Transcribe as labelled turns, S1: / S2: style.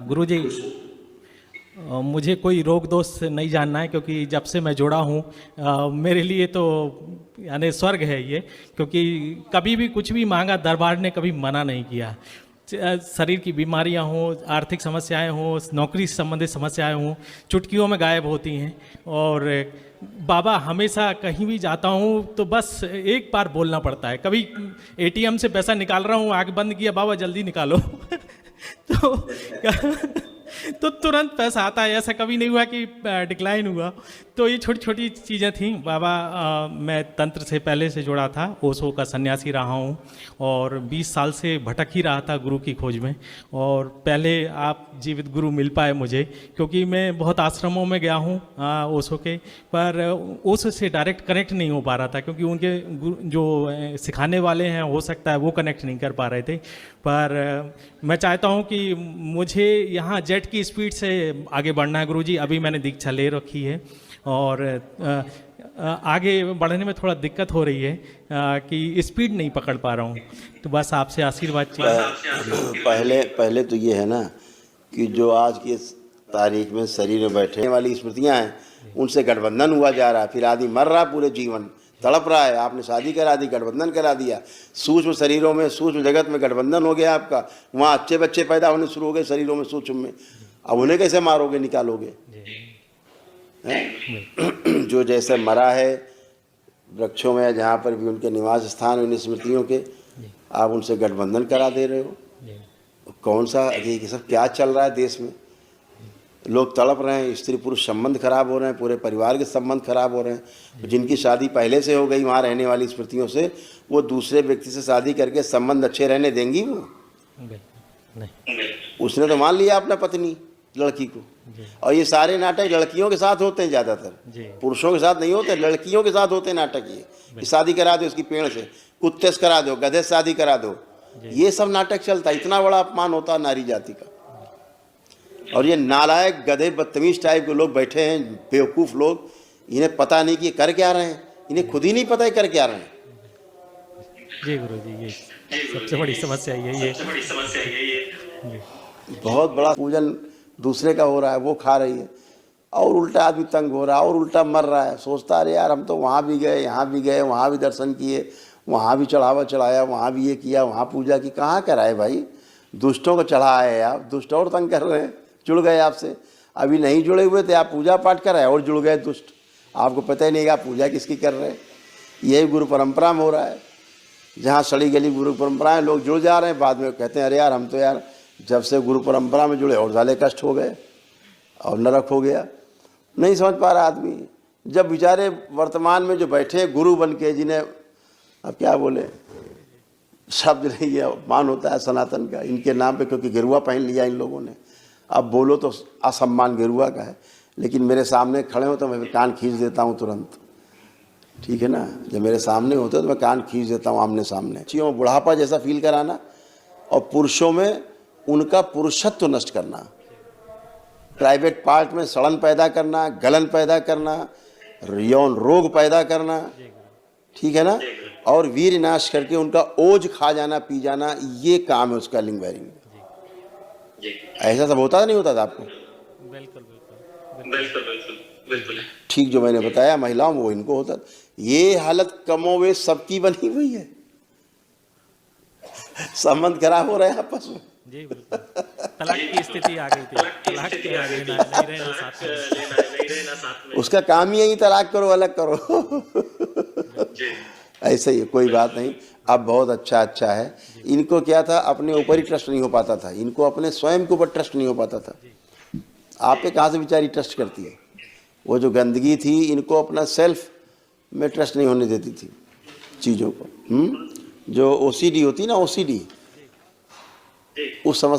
S1: गुरुजी, मुझे कोई रोग दोष नहीं जानना है, क्योंकि जब से मैं जुड़ा हूँ मेरे लिए तो यानी स्वर्ग है ये। क्योंकि कभी भी कुछ भी मांगा, दरबार ने कभी मना नहीं किया। शरीर की बीमारियां हों, आर्थिक समस्याएं हों, नौकरी से संबंधित समस्याएं हों, चुटकियों में गायब होती हैं। और बाबा, हमेशा कहीं भी जाता हूँ तो बस एक बार बोलना पड़ता है। कभी एटीएम से पैसा निकाल रहा हूँ, आँख बंद किया, बाबा जल्दी निकालो तो तुरंत पैसा आता है। ऐसा कभी नहीं हुआ कि डिक्लाइन हुआ। तो ये छोटी छोटी चीज़ें थीं। बाबा, मैं तंत्र से पहले से जुड़ा था, ओशो का सन्यासी रहा हूँ और 20 साल से भटक ही रहा था गुरु की खोज में। और पहले आप जीवित गुरु मिल पाए मुझे, क्योंकि मैं बहुत आश्रमों में गया हूँ ओशो के, पर ओशो से डायरेक्ट कनेक्ट नहीं हो पा रहा था, क्योंकि उनके जो सिखाने वाले हैं हो सकता है वो कनेक्ट नहीं कर पा रहे थे। पर मैं चाहता हूँ कि मुझे यहाँ जेट की स्पीड से आगे बढ़ना है गुरुजी। अभी मैंने दीक्षा ले रखी है और आगे बढ़ने में थोड़ा दिक्कत हो रही है कि स्पीड नहीं पकड़ पा रहा हूँ। तो बस आपसे आशीर्वाद चाहिए।
S2: पहले तो ये है ना कि जो आज की तारीख में शरीर में बैठने वाली स्मृतियाँ हैं, उनसे गठबंधन हुआ जा रहा है। फिर आदमी मर रहा, पूरे जीवन तड़प रहा है। आपने शादी करा दी, गठबंधन करा दिया। सूक्ष्म शरीरों में, सूक्ष्म जगत में गठबंधन हो गया आपका। वहाँ अच्छे बच्चे पैदा होने शुरू हो गए शरीरों में, सूक्ष्म में। अब उन्हें कैसे मारोगे, निकालोगे? जो जैसे मरा है वृक्षों में, जहाँ पर भी उनके निवास स्थान उन स्मृतियों के, आप उनसे गठबंधन करा दे रहे हो। कौन सा ये सब क्या चल रहा है देश में? लोग तड़प रहे हैं, स्त्री पुरुष संबंध खराब हो रहे हैं, पूरे परिवार के संबंध खराब हो रहे हैं। जिनकी शादी पहले से हो गई वहाँ रहने वाली स्मृतियों से, वो दूसरे व्यक्ति से शादी करके संबंध अच्छे रहने देंगी वो? नहीं। उसने तो मान लिया अपना पत्नी लड़की को। और ये सारे नाटक लड़कियों के साथ होते हैं ज़्यादातर, पुरुषों के साथ नहीं होते, लड़कियों के साथ होते हैं नाटक। ये शादी करा दो उसकी पेड़ से, कुत्ते से करा दो, गधे से शादी करा दो, ये सब नाटक चलता है। इतना बड़ा अपमान होता है नारी जाति का। और ये नालायक गधे बदतमीज टाइप के लोग बैठे हैं, बेवकूफ़ लोग, इन्हें पता नहीं कि कर क्या रहे हैं। इन्हें खुद ही नहीं पता है कर क्या रहे हैं।
S1: जी गुरु जी, ये सबसे बड़ी समस्या यही है।
S2: बहुत बड़ा पूजन दूसरे का हो रहा है, वो खा रही है, और उल्टा आदमी तंग हो रहा है और उल्टा मर रहा है। सोचता अरे यार, हम तो वहाँ भी गए, यहाँ भी गए, वहाँ भी दर्शन किए, वहाँ भी चढ़ावा चढ़ाया, वहाँ भी ये किया, वहाँ पूजा की। कहाँ कराए भाई? दुष्टों को चढ़ाए आप, दुष्ट और तंग कर रहे हैं, जुड़ गए आपसे। अभी नहीं जुड़े हुए थे, आप पूजा पाठ कर रहे हैं और जुड़ गए दुष्ट। आपको पता ही नहीं कि आप पूजा किसकी कर रहे हैं। यही गुरु परंपरा में हो रहा है। जहाँ सड़ी गली गुरु परंपराएं, लोग जुड़ जा रहे हैं, बाद में कहते हैं अरे यार, हम तो यार जब से गुरु परंपरा में जुड़े और ज़्यादा कष्ट हो गए और नरक हो गया। नहीं समझ पा रहा आदमी। जब बेचारे वर्तमान में जो बैठे गुरु बन के, जिन्हें अब क्या बोले, शब्द नहीं है, मान होता है सनातन का इनके नाम पे, क्योंकि गिरुआ पहन लिया इन लोगों ने। अब बोलो तो असम्मान गिरुआ का है, लेकिन मेरे सामने खड़े हो तो मैं कान खींच देता हूँ तुरंत। ठीक है ना? जब मेरे सामने होते तो मैं कान खींच देता हूँ आमने सामने। बच्चियों में बुढ़ापा जैसा फील कराना, और पुरुषों में उनका पुरुषत्व नष्ट करना, प्राइवेट पार्ट में सड़न पैदा करना, गलन पैदा करना, यौन रोग पैदा करना। ठीक है ना? और वीर नाश करके उनका ओज खा जाना, पी जाना, ये काम है उसका लिंग बेरिंग। ऐसा सब होता नहीं होता था आपको?
S1: बिल्कुल
S2: ठीक जो मैंने बताया महिलाओं में, वो इनको होता। ये हालत कमोवेश सबकी बनी हुई है। संबंध खराब हो रहे हैं आपस में।
S1: जी बिल्कुल। तलाक की स्थिति आ गई थी। तलाक के आ गई, नहीं रहना साथ में।
S2: उसका काम ही यही, तलाक करो, अलग करो। ऐसे ही, कोई बात नहीं। अब बहुत अच्छा है। इनको क्या था, अपने ऊपर ही ट्रस्ट नहीं हो पाता था। इनको अपने स्वयं के ऊपर ट्रस्ट नहीं हो पाता था। आप पे कहाँ से बेचारी ट्रस्ट करती है? वो जो गंदगी थी, इनको अपना सेल्फ में ट्रस्ट नहीं होने देती थी चीज़ों को। जो ओसीडी होती ना, ओसीडी, उस समस्या